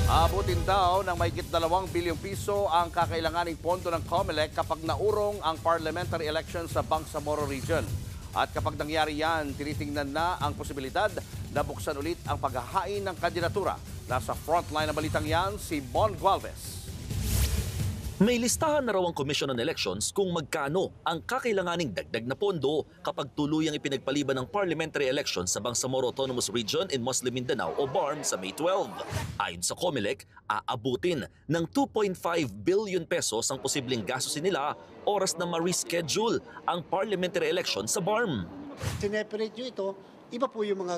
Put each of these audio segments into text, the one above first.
Abutin daw ng mahigit 2 bilyong piso ang kakailanganing pondo ng COMELEC kapag naurong ang parliamentary election sa Bangsamoro Region. At kapag nangyari yan, tinitingnan na ang posibilidad na buksan ulit ang paghahain ng kandidatura. Nasa frontline ng balitang yan, si Mon Gualvez. May listahan na raw ang Commission on Elections kung magkano ang kakailanganing dagdag na pondo kapag tuluyang ipinagpaliban ng parliamentary elections sa Bangsamoro Autonomous Region in Muslim Mindanao o BARM sa May 12. Ayon sa COMELEC, aabutin ng 2.5 billion pesos ang posibleng gastusin nila oras na ma-reschedule ang parliamentary election sa BARM. Sineperate nyo ito, iba po yung mga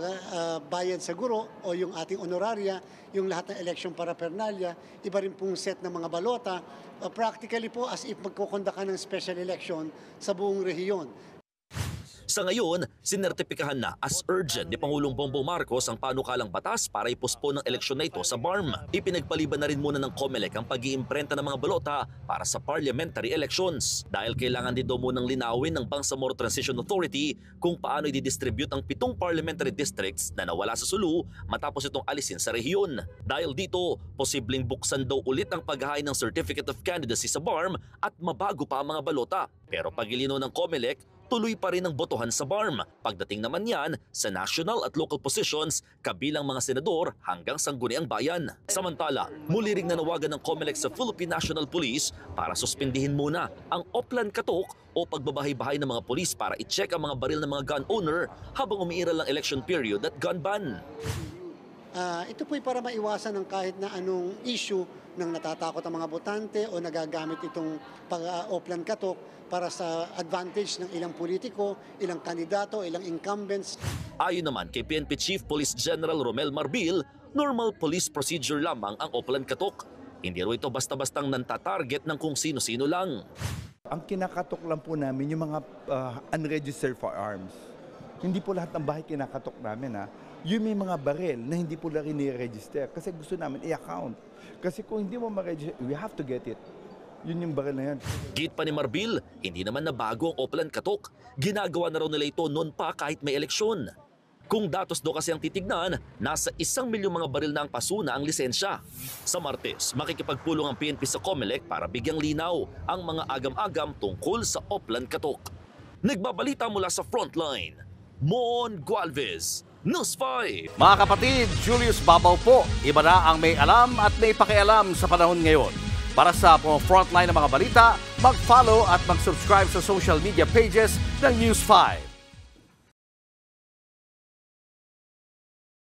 bayad sa guro o yung ating honoraria, yung lahat ng election paraphernalia, iba rin pong set ng mga balota. Practically po as if magkukonda ka ng special election sa buong rehiyon. Sa ngayon, sinertipikahan na as urgent ni Pangulong Bongbong Marcos ang panukalang batas para ipospon ang eleksyon na ito sa BARM. Ipinagpaliban na rin muna ng COMELEC ang pag-iimprenta ng mga balota para sa parliamentary elections. Dahil kailangan din daw munang linawin ng Bangsamoro Transition Authority kung paano i-distribute ang 7 parliamentary districts na nawala sa Sulu matapos itong alisin sa rehiyon. Dahil dito, posibleng buksan daw ulit ang paghahain ng Certificate of Candidacy sa BARM at mabago pa ang mga balota. Pero pag-ilinaw ng COMELEC, tuloy pa rin ang botohan sa BARM. Pagdating naman yan sa national at local positions, kabilang mga senador hanggang sangguniang bayan. Samantala, muli ring nanawagan ng COMELEC sa Philippine National Police para suspindihin muna ang Oplan Katok o pagbabahay-bahay ng mga pulis para i-check ang mga baril ng mga gun owner habang umiiral ang election period at gun ban. Ito po'y para maiwasan ng kahit na anong issue ng natatakot ang mga botante o nagagamit itong Oplan Katok para sa advantage ng ilang politiko, ilang kandidato, ilang incumbents. Ayon naman kay PNP Chief Police General Romel Marbil, normal police procedure lamang ang Oplan Katok. Hindi rin ito basta-bastang nantatarget ng kung sino-sino lang. Ang kinakatok lang po namin yung mga unregistered firearms. Hindi po lahat ng bahay kinakatok namin ha. Yung may mga baril na hindi po lang i-register kasi gusto namin i-account. Kasi kung hindi mo ma-register, we have to get it. Yun yung baril na yan. Git pa ni Marbil, hindi naman nabago ang Oplan Katok. Ginagawa na raw nila ito noon pa kahit may eleksyon. Kung datos do kasi ang titignan, nasa 1 milyong mga baril na ang pasuna ang lisensya. Sa Martes, makikipagpulong ang PNP sa COMELEC para bigyang linaw ang mga agam-agam tungkol sa Oplan Katok. Nagbabalita mula sa Frontline, Mon Gualvez, News 5. Mga kapatid, Julius Babaw po. Iba na ang may alam at may pakialam sa panahon ngayon. Para sa frontline ng mga balita, mag-follow at mag-subscribe sa social media pages ng News 5.